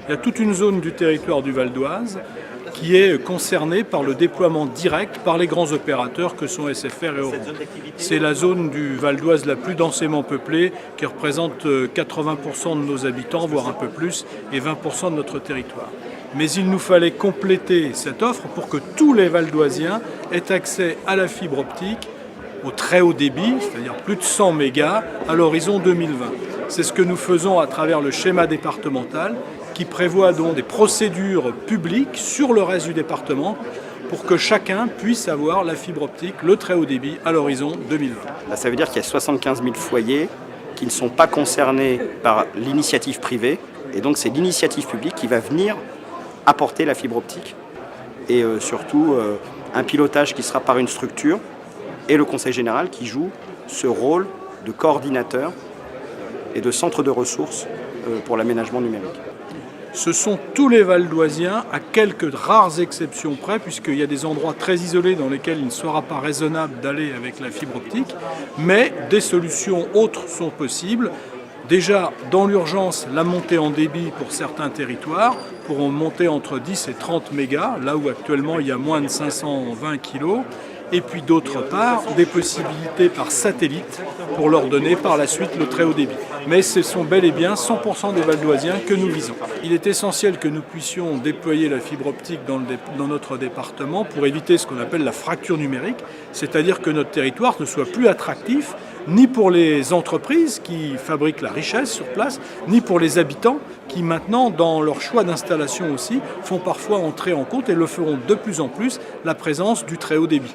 Il y a toute une zone du territoire du Val d'Oise qui est concernée par le déploiement direct par les grands opérateurs que sont SFR et Orange. C'est la zone du Val d'Oise la plus densément peuplée, qui représente 80% de nos habitants, voire un peu plus, et 20% de notre territoire. Mais il nous fallait compléter cette offre pour que tous les Val-d'Oisiens aient accès à la fibre optique au très haut débit, c'est-à-dire plus de 100 mégas, à l'horizon 2020. C'est ce que nous faisons à travers le schéma départemental qui prévoit donc des procédures publiques sur le reste du département pour que chacun puisse avoir la fibre optique, le très haut débit, à l'horizon 2020. Là, ça veut dire qu'il y a 75 000 foyers qui ne sont pas concernés par l'initiative privée, et donc c'est l'initiative publique qui va venir apporter la fibre optique, et surtout un pilotage qui sera par une structure, et le Conseil général qui joue ce rôle de coordinateur et de centre de ressources pour l'aménagement numérique. Ce sont tous les Val-d'Oisiens, à quelques rares exceptions près, puisqu'il y a des endroits très isolés dans lesquels il ne sera pas raisonnable d'aller avec la fibre optique, mais des solutions autres sont possibles. Déjà, dans l'urgence, la montée en débit pour certains territoires pourront monter entre 10 et 30 mégas, là où actuellement il y a moins de 520 kilos. Et puis d'autre part, des possibilités par satellite pour leur donner par la suite le très haut débit. Mais ce sont bel et bien 100% des Val-d'Oisiens que nous visons. Il est essentiel que nous puissions déployer la fibre optique dans notre département pour éviter ce qu'on appelle la fracture numérique, c'est-à-dire que notre territoire ne soit plus attractif ni pour les entreprises qui fabriquent la richesse sur place, ni pour les habitants qui maintenant, dans leur choix d'installation aussi, font parfois entrer en compte et le feront de plus en plus la présence du très haut débit.